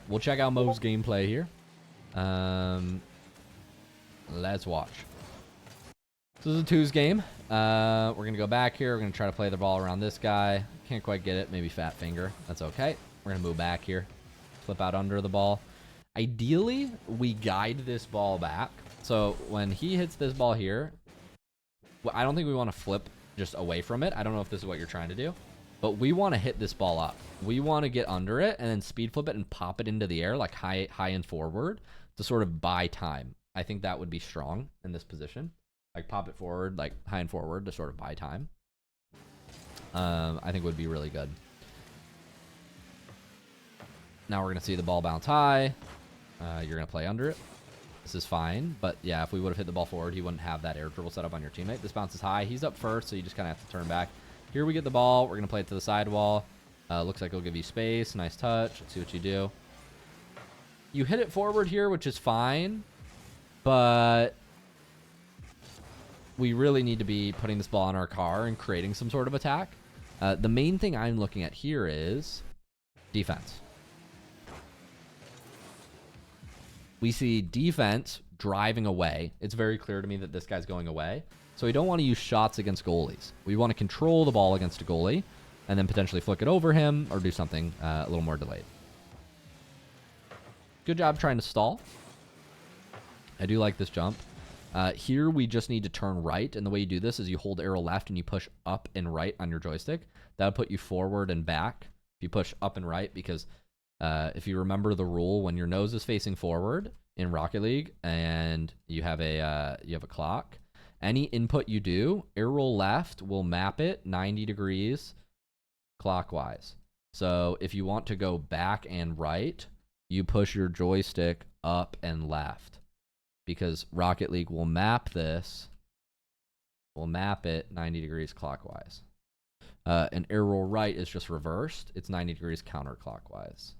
we'll check out Mo's gameplay here. Let's watch. So this is a twos game. We're going to go back here. We're going to try to play the ball around this guy. Can't quite get it. Maybe fat finger. That's okay. We're going to move back here. Flip out under the ball. Ideally, we guide this ball back. So when he hits this ball here, well, I don't think we want to flip just away from it. I don't know if this is what you're trying to do, but we want to hit this ball up. We want to get under it and then speed flip it and pop it into the air like high and forward to sort of buy time. I think that would be strong in this position. Like pop it forward, like high and forward to sort of buy time. I think would be really good. Now we're going to see the ball bounce high. You're going to play under it. This is fine, but yeah, if we would have hit the ball forward, he wouldn't have that air dribble set up on your teammate. This bounces high. He's up first, so you just kind of have to turn back. Here we get the ball. We're going to play it to the sidewall. Looks like it'll give you space. Nice touch. Let's see what you do. You hit it forward here, which is fine, but we really need to be putting this ball on our car and creating some sort of attack. The main thing I'm looking at here is defense. We see defense driving away. It's very clear to me that this guy's going away. So we don't want to use shots against goalies. We want to control the ball against a goalie and then potentially flick it over him or do something a little more delayed. Good job trying to stall. I do like this jump. Here we just need to turn right, and the way you do this is you hold arrow left and you push up and right on your joystick. That'll put you forward and back if you push up and right, because if you remember the rule, when your nose is facing forward in Rocket League and you have a clock, any input you do, arrow left will map it 90 degrees clockwise. So if you want to go back and right, you push your joystick up and left, because Rocket League will map this, will map it 90 degrees clockwise. And arrow right is just reversed. It's 90 degrees counterclockwise.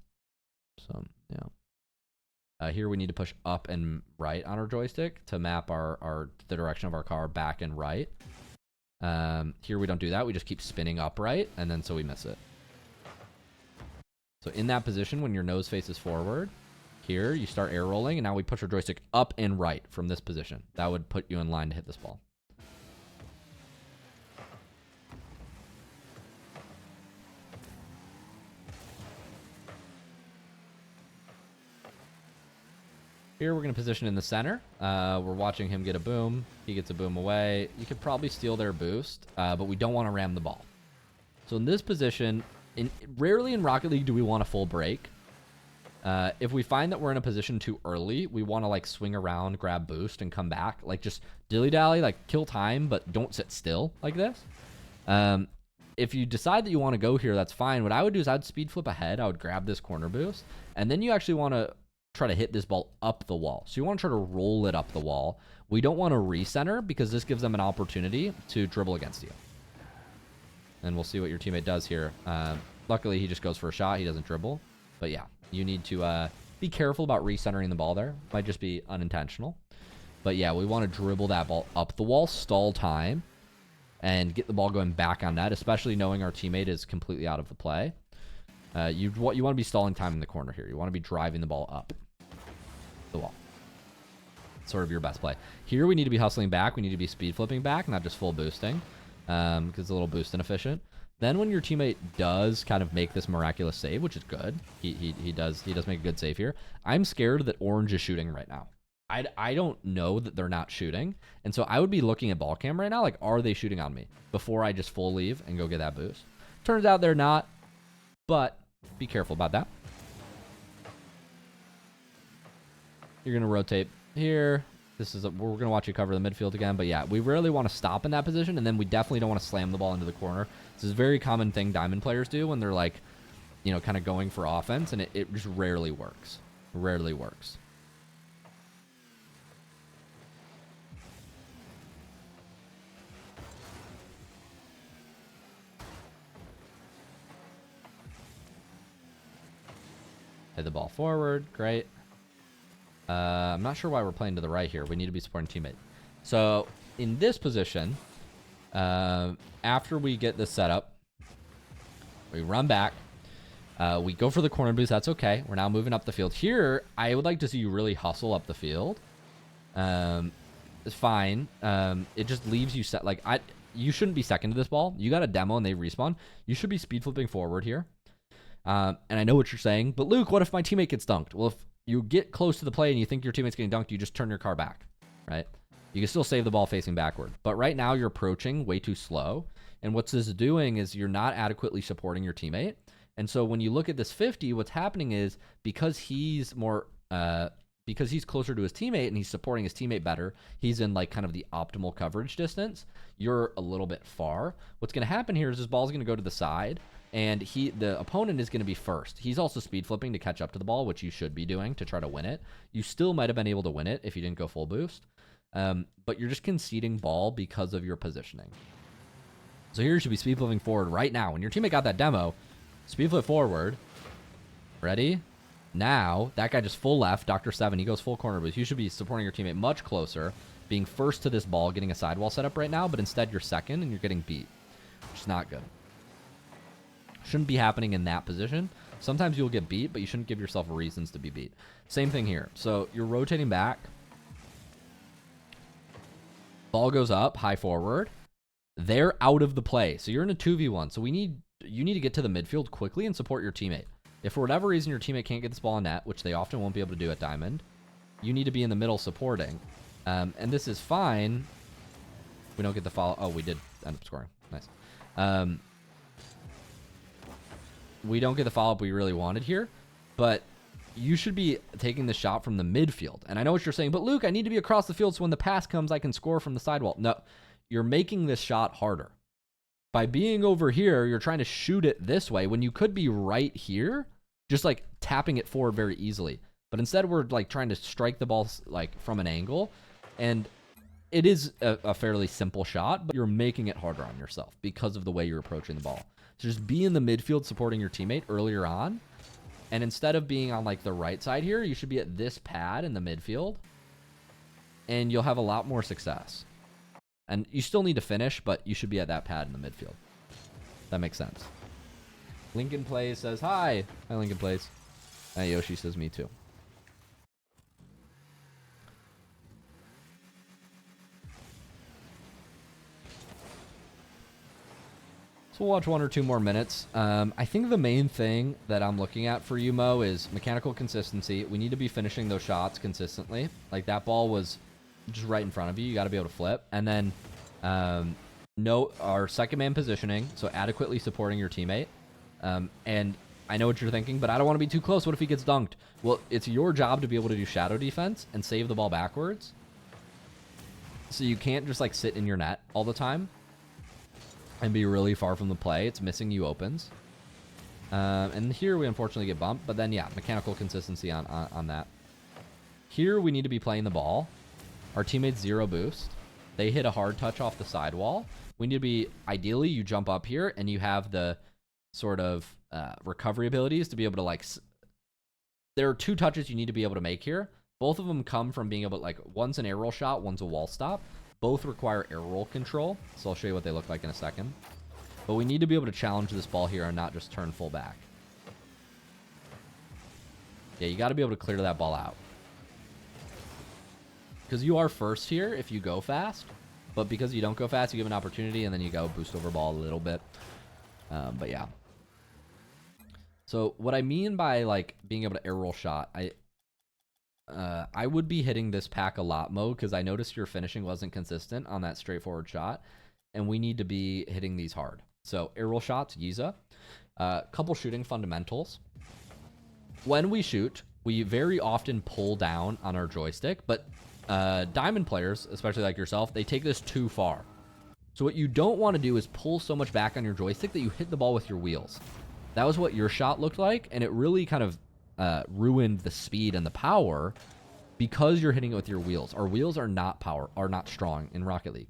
So, yeah. Here we need to push up and right on our joystick to map the direction of our car back and right. Here we don't do that. We just keep spinning upright, and then so we miss it. So in that position, when your nose faces forward, here you start air rolling, and now we push our joystick up and right from this position. That would put you in line to hit this ball. Here we're going to position in the center. We're watching him get a boom. He gets a boom away. You could probably steal their boost, but we don't want to ram the ball. So in this position, rarely in Rocket League do we want a full break. If we find that we're in a position too early, we want to like swing around, grab boost, and come back. Like just dilly-dally, like kill time, but don't sit still like this. If you decide that you want to go here, that's fine. What I would do is I'd speed flip ahead. I would grab this corner boost, and then you actually want to try to hit this ball up the wall. So you want to try to roll it up the wall. We don't want to recenter because this gives them an opportunity to dribble against you. And we'll see what your teammate does here. Luckily, he just goes for a shot. He doesn't dribble. But yeah, you need to be careful about recentering the ball there. Might just be unintentional. But yeah, we want to dribble that ball up the wall, stall time, and get the ball going back on net, especially knowing our teammate is completely out of the play. You want to be stalling time in the corner here. You want to be driving the ball up the wall. Sort of your best play. Here we need to be hustling back. We need to be speed flipping back, not just full boosting, because it's a little boost inefficient. Then when your teammate does kind of make this miraculous save, which is good, he does make a good save here. I'm scared that orange is shooting right now. I don't know that they're not shooting, and so I would be looking at ball cam right now, like, are they shooting on me before I just full leave and go get that boost? Turns out they're not, but be careful about that. You're gonna rotate here. We're gonna watch you cover the midfield again, but yeah, we rarely want to stop in that position, and then we definitely don't want to slam the ball into the corner. This is a very common thing Diamond players do when they're like, kind of going for offense, and it just rarely works. Rarely works. Hit the ball forward. Great. I'm not sure why we're playing to the right here. We need to be supporting teammate. So in this position, after we get this set up, we run back. We go for the corner boost. That's okay. We're now moving up the field. Here, I would like to see you really hustle up the field. It's fine. It just leaves you set. Like, you shouldn't be second to this ball. You got a demo and they respawn. You should be speed flipping forward here. And I know what you're saying, but Luke, what if my teammate gets dunked? Well, if you get close to the play and you think your teammate's getting dunked, you just turn your car back, right? You can still save the ball facing backward. But right now you're approaching way too slow. And what this is doing is you're not adequately supporting your teammate. And so when you look at this 50, what's happening is because he's closer to his teammate and he's supporting his teammate better, he's in like kind of the optimal coverage distance. You're a little bit far. What's going to happen here is this ball's going to go to the side and the opponent is going to be first. He's also speed flipping to catch up to the ball, which you should be doing to try to win it. You still might have been able to win it if you didn't go full boost. But you're just conceding ball because of your positioning. So here you should be speed flipping forward right now. When your teammate got that demo, speed flip forward. Ready? Now, that guy just full left, Dr. 7, he goes full corner boost. You should be supporting your teammate much closer, being first to this ball, getting a sidewall set up right now, but instead you're second and you're getting beat, which is not good. Shouldn't be happening in that position. Sometimes you'll get beat, but you shouldn't give yourself reasons to be beat. Same thing here. So you're rotating back. Ball goes up, high forward. They're out of the play. So you're in a 2v1. So you need to get to the midfield quickly and support your teammate. If for whatever reason your teammate can't get this ball in net, which they often won't be able to do at Diamond, you need to be in the middle supporting. And this is fine. We don't get the follow. Oh, we did end up scoring. Nice. We don't get the follow-up we really wanted here, but you should be taking the shot from the midfield. And I know what you're saying, but Luke, I need to be across the field so when the pass comes, I can score from the sidewall. No, you're making this shot harder. By being over here, you're trying to shoot it this way when you could be right here, just like tapping it forward very easily. But instead, we're like trying to strike the ball like from an angle. And it is a fairly simple shot, but you're making it harder on yourself because of the way you're approaching the ball. So just be in the midfield supporting your teammate earlier on. And instead of being on like the right side here, you should be at this pad in the midfield. And you'll have a lot more success. And you still need to finish, but you should be at that pad in the midfield. That makes sense. Lincoln Plays says, hi. Hi, Lincoln Plays. And Yoshi says, me too. So we'll watch 1 or 2 more minutes. I think the main thing that I'm looking at for you, Mo, is mechanical consistency. We need to be finishing those shots consistently. Like that ball was just right in front of you. You got to be able to flip. And then note our second man positioning, so adequately supporting your teammate. And I know what you're thinking, but I don't want to be too close. What if he gets dunked? Well, it's your job to be able to do shadow defense and save the ball backwards. So you can't just like sit in your net all the time and be really far from the play. It's missing you opens. And here we unfortunately get bumped, but then yeah, mechanical consistency on that. Here we need to be playing the ball. Our teammates 0 boost. They hit a hard touch off the sidewall. We need to be, ideally, you jump up here and you have the sort of recovery abilities to be able to like, there are 2 touches you need to be able to make here. Both of them come from being able to like, one's an air roll shot, one's a wall stop. Both require air roll control. So I'll show you what they look like in a second. But we need to be able to challenge this ball here and not just turn full back. Yeah, you got to be able to clear that ball out. Because you are first here if you go fast. But because you don't go fast, you give an opportunity and then you go boost over ball a little bit. But yeah. So what I mean by like being able to air roll shot, I would be hitting this pack a lot, Mo, because I noticed your finishing wasn't consistent on that straightforward shot. And we need to be hitting these hard. So air roll shots, Giza. Couple shooting fundamentals. When we shoot, we very often pull down on our joystick, but Diamond players, especially like yourself, they take this too far. So what you don't want to do is pull so much back on your joystick that you hit the ball with your wheels. That was what your shot looked like, and it really kind of ruined the speed and the power because you're hitting it with your wheels. Our wheels are not strong in Rocket League.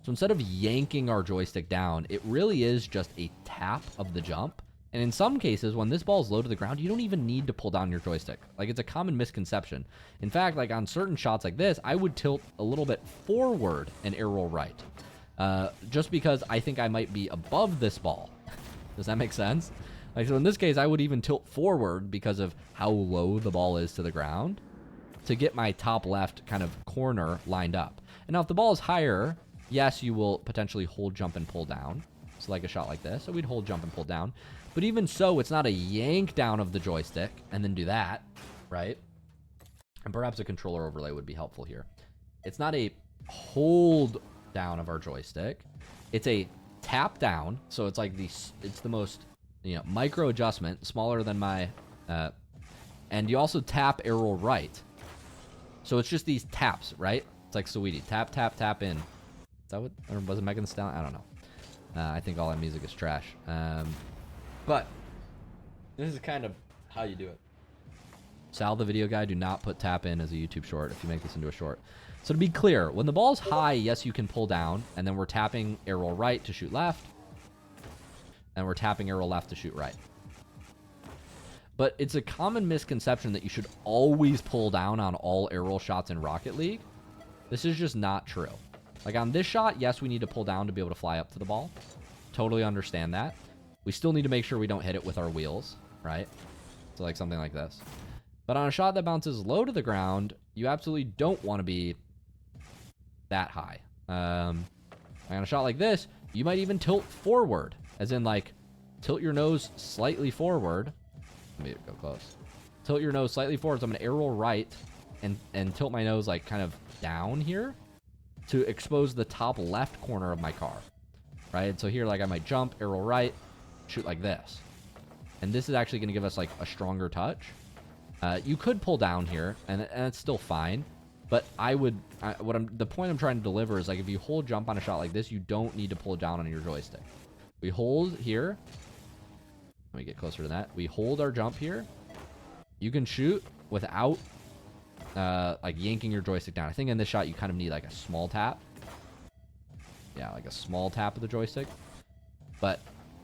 So instead of yanking our joystick down, it really is just a tap of the jump. And in some cases, when this ball is low to the ground, you don't even need to pull down your joystick. Like, it's a common misconception. In fact, like on certain shots like this, I would tilt a little bit forward and air roll right. Just because I think I might be above this ball. Does that make sense? Like, so in this case, I would even tilt forward because of how low the ball is to the ground to get my top left kind of corner lined up. And now if the ball is higher, yes, you will potentially hold, jump, and pull down. So like a shot like this. So we'd hold, jump, and pull down. But even so, it's not a yank down of the joystick and then do that, right? And perhaps a controller overlay would be helpful here. It's not a hold down of our joystick. It's a tap down. So it's like it's the most, you know, micro adjustment, smaller than my, and you also tap arrow right. So it's just these taps, right? It's like Sweetie. Tap, tap, tap in. Is that what, or was it Megan Thee Stallion? I don't know. I think all that music is trash. But this is kind of how you do it. Sal, the video guy, do not put tap in as a YouTube short if you make this into a short. So to be clear, when the ball's high, yes, you can pull down, and then we're tapping arrow right to shoot left, and we're tapping arrow left to shoot right. But it's a common misconception that you should always pull down on all arrow shots in Rocket League. This is just not true. Like on this shot, yes, we need to pull down to be able to fly up to the ball. Totally understand that. We still need to make sure we don't hit it with our wheels, right? So like something like this. But on a shot that bounces low to the ground, you absolutely don't want to be that high. On a shot like this, you might even tilt forward, as in like tilt your nose slightly forward. Let me go close. Tilt your nose slightly forward. So I'm going to arrow right and tilt my nose like kind of down here to expose the top left corner of my car, right? So here, like I might jump, arrow right, shoot like this. And this is actually going to give us like a stronger touch. You could pull down here and it's still fine, but the point I'm trying to deliver is like if you hold jump on a shot like this, you don't need to pull down on your joystick. We hold here. Let me get closer to that. We hold our jump here. You can shoot without like yanking your joystick down. I think in this shot you kind of need like a small tap. Yeah, like a small tap of the joystick. But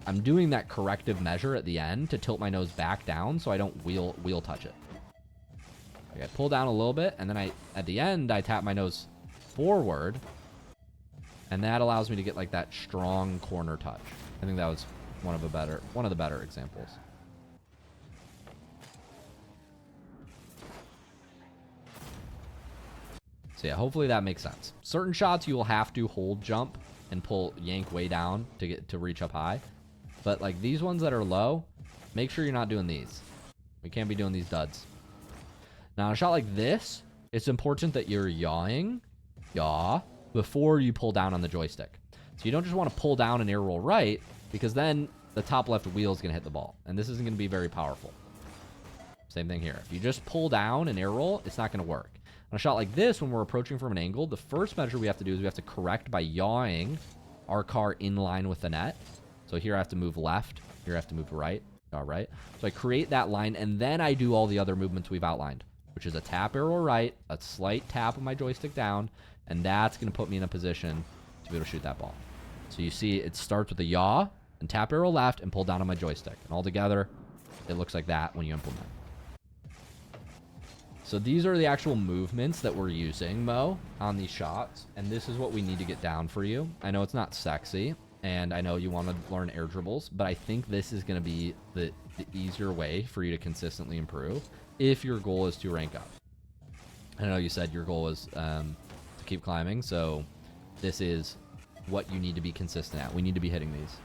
I'm doing that corrective measure at the end to tilt my nose back down so I don't wheel touch it. Okay, I pull down a little bit, and then at the end I tap my nose forward, and that allows me to get like that strong corner touch. I think that was one of the better examples. So yeah, hopefully that makes sense. Certain shots you will have to hold jump and pull yank way down to reach up high. But like these ones that are low, make sure you're not doing these. We can't be doing these duds. Now, on a shot like this, it's important that you're yawing, before you pull down on the joystick. So you don't just want to pull down and arrow right, because then the top left wheel is going to hit the ball. And this isn't going to be very powerful. Same thing here. If you just pull down and arrow, it's not going to work. On a shot like this, when we're approaching from an angle, the first measure we have to do is we have to correct by yawing our car in line with the net. So here I have to move left. Here I have to move right. All right. So I create that line, and then I do all the other movements we've outlined, which is a tap arrow right, a slight tap of my joystick down, and that's going to put me in a position to be able to shoot that ball. So you see it starts with a yaw, and tap arrow left, and pull down on my joystick. And all together, it looks like that when you implement. So these are the actual movements that we're using, Mo, on these shots. And this is what we need to get down for you. I know it's not sexy, and I know you want to learn air dribbles, but I think this is going to be the easier way for you to consistently improve if your goal is to rank up. I know you said your goal is to keep climbing, so this is what you need to be consistent at. We need to be hitting these.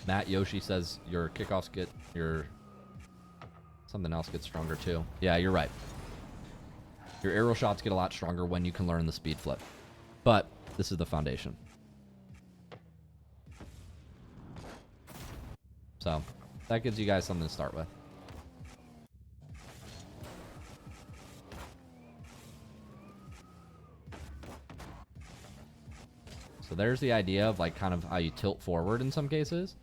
Matt Yoshi says your kickoffs get something else gets stronger too. Yeah, you're right. Your arrow shots get a lot stronger when you can learn the speed flip. But this is the foundation. So that gives you guys something to start with. So there's the idea of like kind of how you tilt forward in some cases.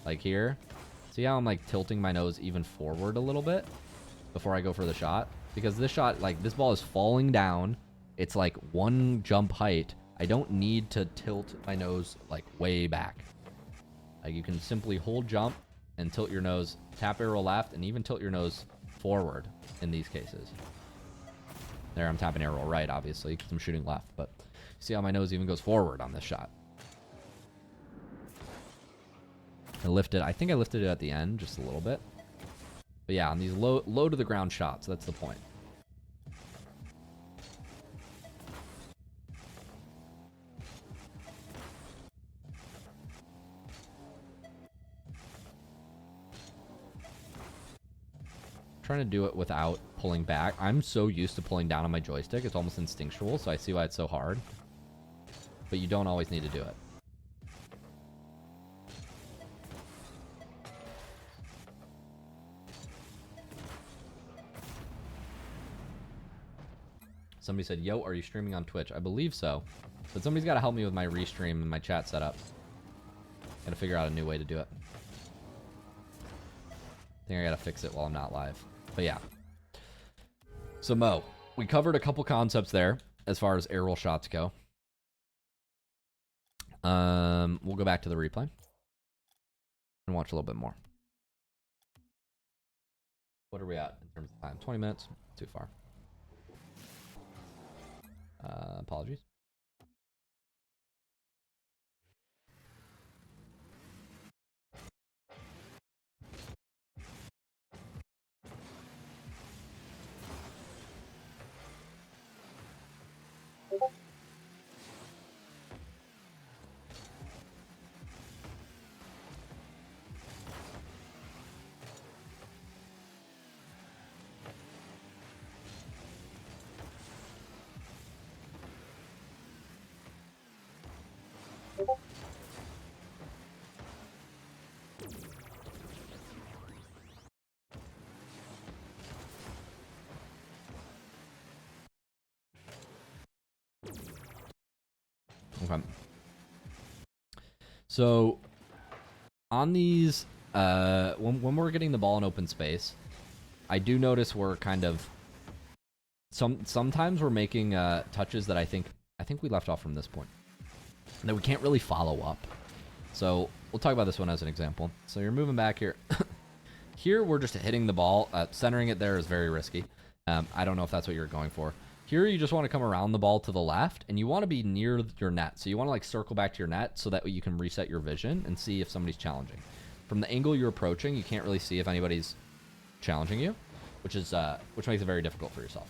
Like here. See how I'm like tilting my nose even forward a little bit before I go for the shot? Because this shot, like this ball is falling down. It's like one jump height. I don't need to tilt my nose like way back. Like you can simply hold jump and tilt your nose, tap arrow left, and even tilt your nose forward in these cases. There, I'm tapping arrow right, obviously, because I'm shooting left. But see how my nose even goes forward on this shot. I think I lifted it at the end just a little bit. But yeah, on these low to the ground shots, that's the point. Trying to do it without pulling back. I'm so used to pulling down on my joystick. It's almost instinctual, so I see why it's so hard. But you don't always need to do it. Somebody said, yo, are you streaming on Twitch? I believe so. But somebody's got to help me with my restream and my chat setup. Gotta figure out a new way to do it. I think I gotta fix it while I'm not live. But yeah. So Mo, we covered a couple concepts there as far as air roll shots go. We'll go back to the replay and watch a little bit more. What are we at in terms of time? 20 minutes? Too far. Apologies. Okay. So on these, when we're getting the ball in open space, I do notice we're kind of sometimes we're making touches that I think we left off from this point that we can't really follow up. So we'll talk about this one as an example. So you're moving back here. Here we're just hitting the ball. Centering it there is very risky. I don't know if that's what you're going for. Here you just want to come around the ball to the left, and you want to be near your net. So you want to like circle back to your net so that you can reset your vision and see if somebody's challenging. From the angle you're approaching, you can't really see if anybody's challenging you, which makes it very difficult for yourself.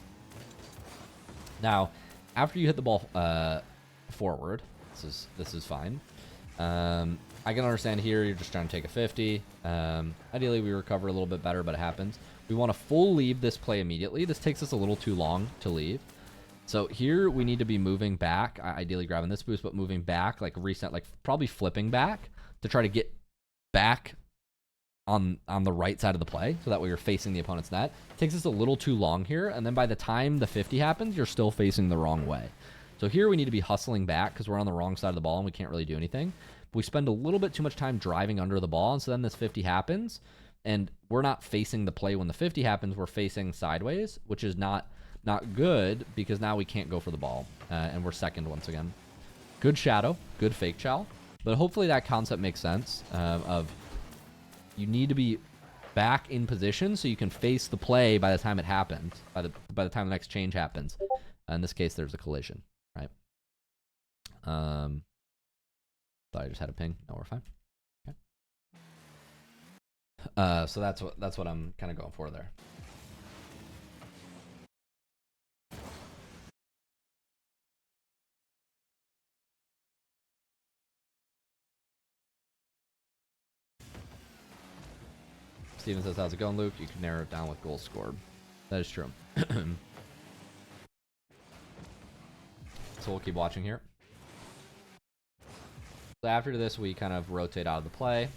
Now, after you hit the ball forward, this is fine. I can understand here you're just trying to take a 50. Ideally, we recover a little bit better, but it happens. We want to full leave this play immediately. This takes us a little too long to leave. So here we need to be moving back, ideally grabbing this boost, but moving back, like reset, like probably flipping back to try to get back on the right side of the play. So that way you're facing the opponent's net. It takes us a little too long here. And then by the time the 50 happens, you're still facing the wrong way. So here we need to be hustling back because we're on the wrong side of the ball and we can't really do anything. But we spend a little bit too much time driving under the ball. And so then this 50 happens. And we're not facing the play when the 50 happens. We're facing sideways, which is not good because now we can't go for the ball. And we're second once again. Good shadow, good fake chow. But hopefully that concept makes sense of you need to be back in position so you can face the play by the time it happens, by the time the next change happens. In this case, there's a collision, right? Thought I just had a ping. No, we're fine. So that's what I'm kind of going for there. Steven says, how's it going, Luke? You can narrow it down with goals scored. That is true. So we'll keep watching here. So after this, we kind of rotate out of the play.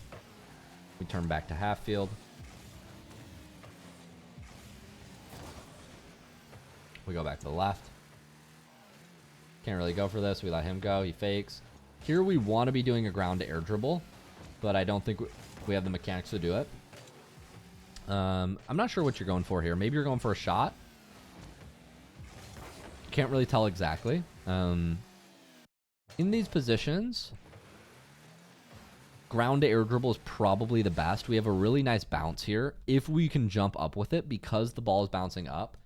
We turn back to half field. We go back to the left. Can't really go for this. We let him go. He fakes. Here we want to be doing a ground to air dribble, but I don't think we have the mechanics to do it. I'm not sure what you're going for here. Maybe you're going for a shot. Can't really tell exactly. In these positions, ground to air dribble is probably the best. We have a really nice bounce here. If we can jump up with it because the ball is bouncing up,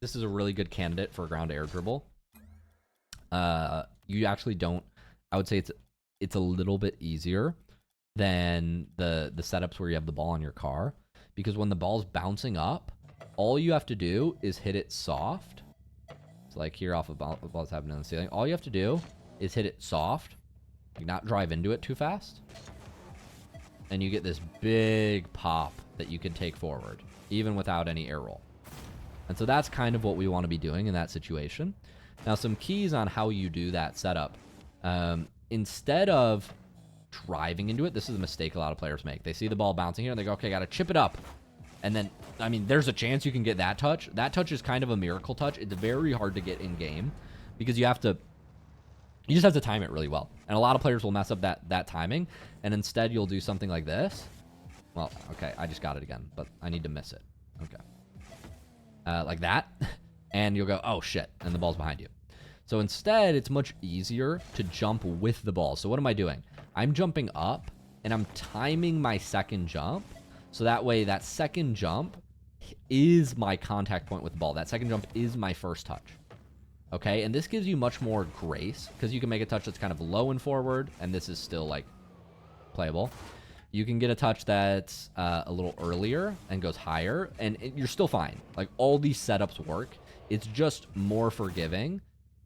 this is a really good candidate for a ground air dribble. You actually don't. I would say it's a little bit easier than the setups where you have the ball on your car, because when the ball's bouncing up, all you have to do is hit it soft. So like here off of the ball's happening on the ceiling. All you have to do is hit it soft, like not drive into it too fast, and you get this big pop that you can take forward, even without any air roll. And so that's kind of what we want to be doing in that situation. Now, some keys on how you do that setup. Instead of driving into it, this is a mistake a lot of players make. They see the ball bouncing here and they go, okay, got to chip it up. And then, I mean, there's a chance you can get that touch. That touch is kind of a miracle touch. It's very hard to get in game because you just have to time it really well. And a lot of players will mess up that timing. And instead you'll do something like this. Well, okay, I just got it again, but I need to miss it. Okay. Like that. And you'll go, oh shit, and the ball's behind you. So instead, it's much easier to jump with the ball. So what am I doing? I'm jumping up, and I'm timing my second jump. So that way, that second jump is my contact point with the ball. That second jump is my first touch. Okay, and this gives you much more grace, because you can make a touch that's kind of low and forward, and this is still, like, playable. You can get a touch that's a little earlier and goes higher, and you're still fine. Like, all these setups work. It's just more forgiving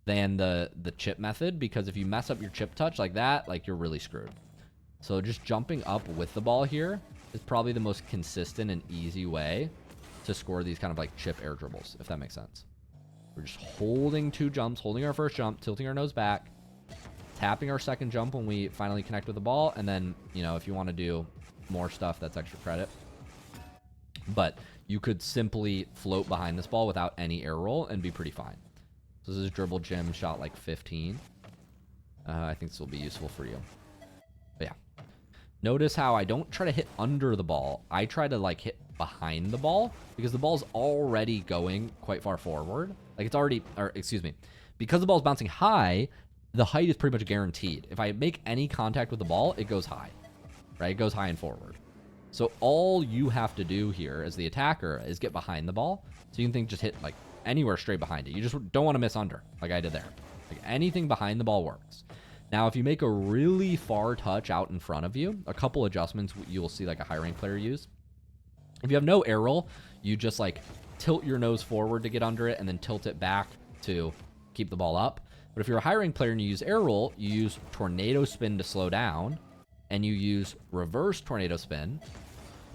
than the chip method, because if you mess up your chip touch like that, like, you're really screwed. So just jumping up with the ball here is probably the most consistent and easy way to score these kind of like chip air dribbles, if that makes sense. We're just holding two jumps, holding our first jump, tilting our nose back, tapping our second jump when we finally connect with the ball, and then, you know, if you want to do more stuff, that's extra credit. But you could simply float behind this ball without any air roll and be pretty fine. So this is dribble gym shot like 15. I think this will be useful for you. But yeah. Notice how I don't try to hit under the ball. I try to like hit behind the ball because the ball's already going quite far forward. Like it's already, or excuse me, because the ball's bouncing high, the height is pretty much guaranteed. If I make any contact with the ball, it goes high, right? It goes high and forward. So all you have to do here as the attacker is get behind the ball. So you can think just hit like anywhere straight behind it. You just don't want to miss under like I did there. Like anything behind the ball works. Now, if you make a really far touch out in front of you, a couple adjustments you will see like a high rank player use. If you have no air roll, you just like tilt your nose forward to get under it and then tilt it back to keep the ball up. But if you're a high rank player and you use air roll, you use tornado spin to slow down, and you use reverse tornado spin.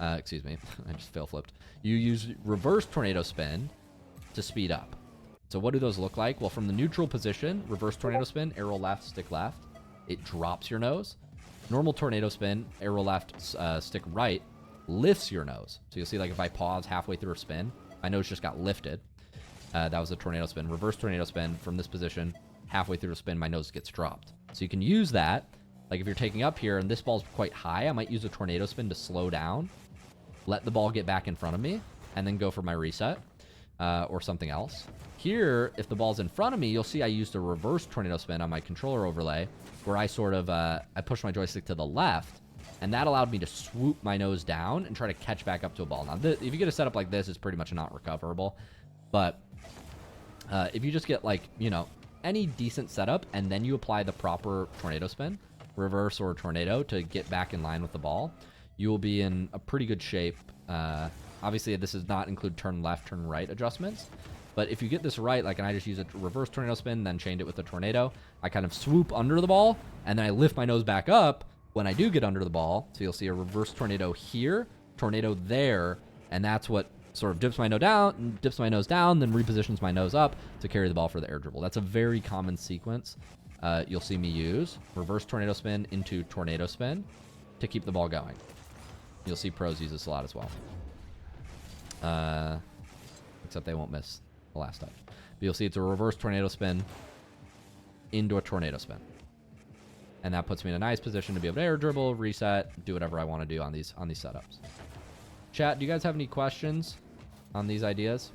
Excuse me, I just fail flipped. You use reverse tornado spin to speed up. So what do those look like? Well, from the neutral position, reverse tornado spin, arrow left, stick left, it drops your nose. Normal tornado spin, arrow left, stick right, lifts your nose. So you'll see like if I pause halfway through a spin, my nose just got lifted. That was a tornado spin. Reverse tornado spin from this position, halfway through a spin, my nose gets dropped. So you can use that. Like if you're taking up here and this ball's quite high, I might use a tornado spin to slow down, let the ball get back in front of me, and then go for my reset or something else. Here, if the ball's in front of me, you'll see I used a reverse tornado spin on my controller overlay where I sort of, I pushed my joystick to the left, and that allowed me to swoop my nose down and try to catch back up to a ball. Now, if you get a setup like this, it's pretty much not recoverable. But if you just get like, you know, any decent setup and then you apply the proper tornado spin, reverse or tornado, to get back in line with the ball, you will be in a pretty good shape. Obviously, this does not include turn left, turn right adjustments. But if you get this right, like, and I just use a reverse tornado spin, then chained it with a tornado, I kind of swoop under the ball, and then I lift my nose back up when I do get under the ball. So you'll see a reverse tornado here, tornado there, and that's what sort of dips my nose down, then repositions my nose up to carry the ball for the air dribble. That's a very common sequence you'll see me use. Reverse tornado spin into tornado spin to keep the ball going. You'll see pros use this a lot as well. Except they won't miss the last touch. But you'll see it's a reverse tornado spin into a tornado spin. And that puts me in a nice position to be able to air dribble, reset, do whatever I want to do on these setups. Chat, do you guys have any questions on these ideas?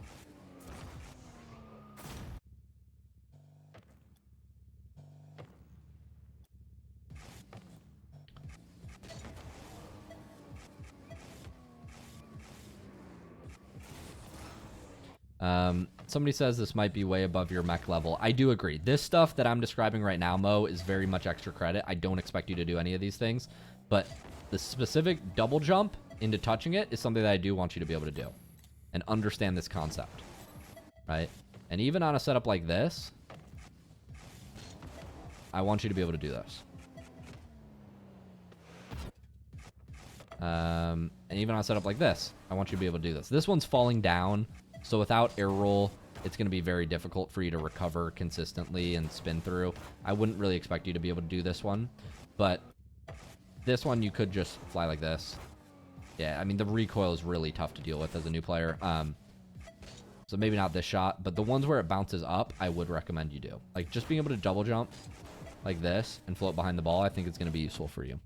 Somebody says this might be way above your mech level. I do agree. This stuff that I'm describing right now, Mo, is very much extra credit. I don't expect you to do any of these things, but the specific double jump into touching it is something that I do want you to be able to do and understand this concept, right? And even on a setup like this, I want you to be able to do this. And even on a setup like this, I want you to be able to do this. This one's falling down, so without air roll, it's going to be very difficult for you to recover consistently and spin through. I wouldn't really expect you to be able to do this one, but this one you could just fly like this. Yeah, I mean, the recoil is really tough to deal with as a new player. So maybe not this shot, but the ones where it bounces up, I would recommend you do. Like, just being able to double jump like this and float behind the ball, I think it's going to be useful for you.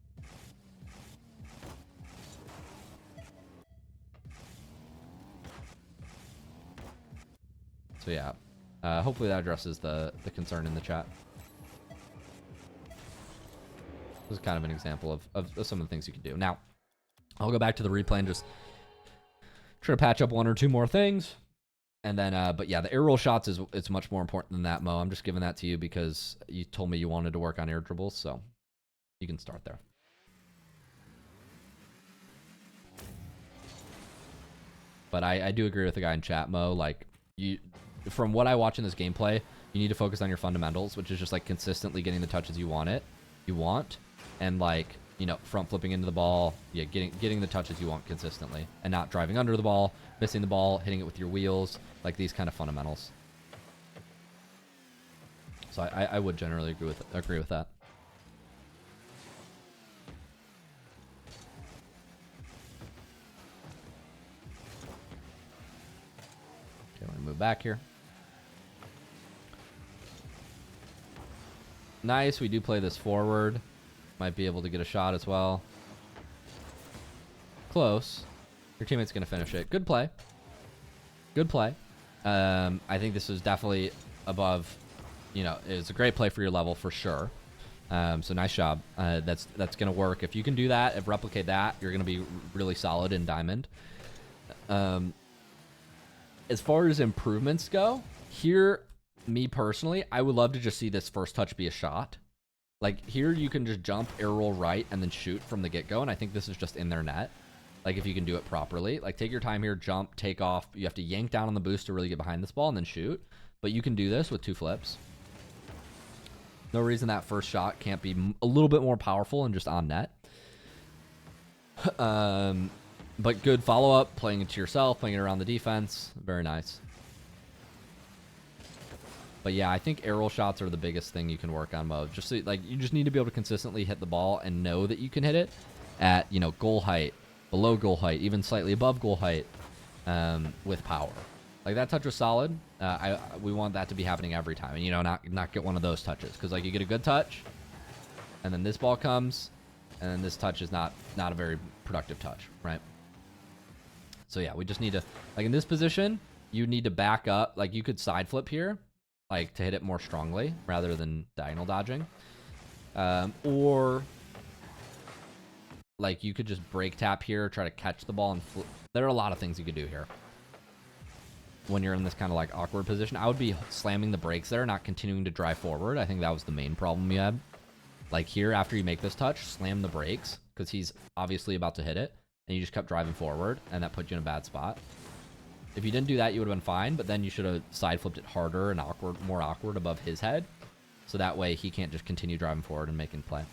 So yeah, hopefully that addresses the concern in the chat. This is kind of an example of some of the things you can do. Now, I'll go back to the replay and just try to patch up one or two more things. And then, but yeah, the air roll shots it's much more important than that, Mo. I'm just giving that to you because you told me you wanted to work on air dribbles, so you can start there. But I do agree with the guy in chat, Mo. Like, from what I watch in this gameplay, you need to focus on your fundamentals, which is just like consistently getting the touches you want, and like, you know, front flipping into the ball, yeah, getting the touches you want consistently, and not driving under the ball, missing the ball, hitting it with your wheels, like these kind of fundamentals. So I would generally agree with that. Okay, we're gonna move back here. Nice, we do play this forward. Might be able to get a shot as well. Close. Your teammate's going to finish it. Good play. Good play. I think this is definitely above, you know, it's a great play for your level for sure. So nice job. That's going to work. If you can do that, if replicate that, you're going to be really solid in Diamond. As far as improvements go, here, me personally, I would love to just see this first touch be a shot. Like, here you can just jump, air roll right, and then shoot from the get-go, and I think this is just in their net. Like, if you can do it properly. Like, take your time here, jump, take off. You have to yank down on the boost to really get behind this ball and then shoot. But you can do this with 2 flips. No reason that first shot can't be a little bit more powerful and just on net. But good follow-up, playing it to yourself, playing it around the defense. Very nice. But yeah, I think air roll shots are the biggest thing you can work on, Mo. Just so, like, you just need to be able to consistently hit the ball and know that you can hit it at, you know, goal height, below goal height, even slightly above goal height, with power. Like, that touch was solid. We want that to be happening every time, and, you know, not get one of those touches, because, like, you get a good touch, and then this ball comes, and then this touch is not a very productive touch, right? So yeah, we just need to, like, in this position, you need to back up. Like, you could side flip here, like, to hit it more strongly rather than diagonal dodging. Or, like, you could just break tap here, try to catch the ball and flip. There are a lot of things you could do here when you're in this kind of, like, awkward position. I would be slamming the brakes there, not continuing to drive forward. I think that was the main problem you had. Like, here, after you make this touch, slam the brakes, because he's obviously about to hit it, and you just kept driving forward, and that put you in a bad spot. If you didn't do that, you would have been fine, but then you should have side flipped it harder and more awkward above his head, so that way he can't just continue driving forward and making play.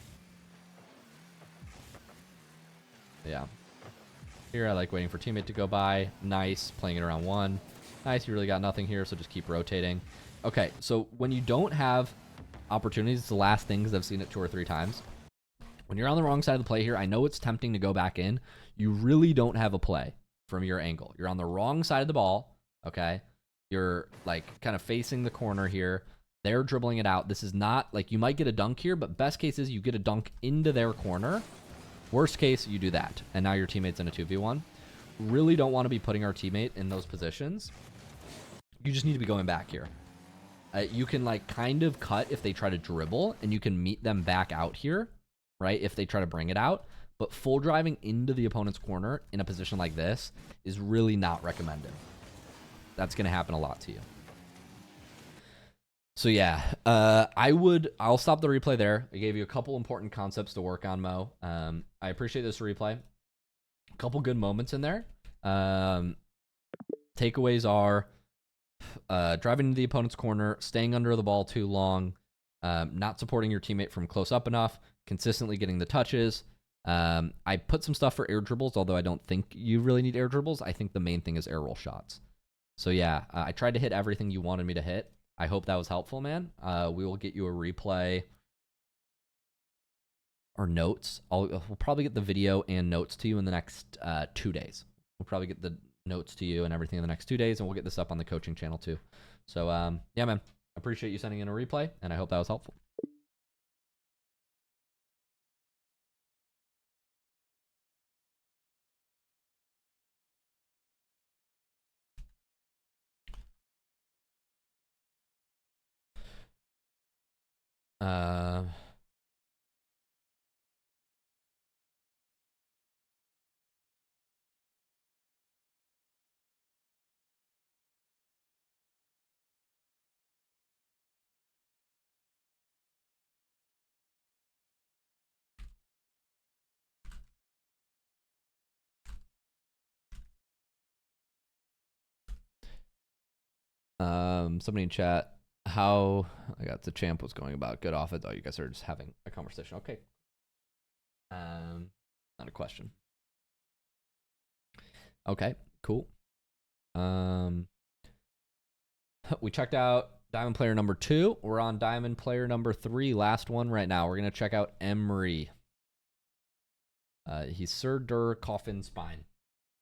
Yeah. Here, I like waiting for teammate to go by. Nice, playing it around 1. Nice, you really got nothing here, so just keep rotating. Okay, so when you don't have opportunities, it's the last thing, because I've seen it 2 or 3 times. When you're on the wrong side of the play here, I know it's tempting to go back in. You really don't have a play from your angle. You're on the wrong side of the ball, okay? You're, like, kind of facing the corner here. They're dribbling it out. This is not, like, you might get a dunk here, but best case is you get a dunk into their corner. Worst case, you do that, and now your teammate's in a 2v1. Really don't want to be putting our teammate in those positions. You just need to be going back here. You can, like, kind of cut if they try to dribble, and you can meet them back out here, right, if they try to bring it out. But full driving into the opponent's corner in a position like this is really not recommended. that's going to happen a lot to you. So yeah, I'll stop the replay there. I gave you a couple important concepts to work on, Mo. I appreciate this replay. A couple good moments in there. Takeaways are driving into the opponent's corner, staying under the ball too long, not supporting your teammate from close up enough, consistently getting the touches. I put some stuff for air dribbles, although I don't think you really need air dribbles. I think the main thing is air roll shots. So yeah, I tried to hit everything you wanted me to hit. I hope that was helpful, man. We will get you a replay or notes. We'll probably get the video and notes to you in the next 2 days. We'll probably get the notes to you and everything in the next 2 days, and we'll get this up on the coaching channel too. So yeah, man, appreciate you sending in a replay, and I hope that was helpful. Somebody in chat, how I got the champ was going about good offense. Oh, you guys are just having a conversation. Okay. Not a question. Okay, cool. We checked out diamond player number 2. We're on diamond player number 3, last one right now. We're gonna check out Emery. He's Sir Dur Coffin Spine.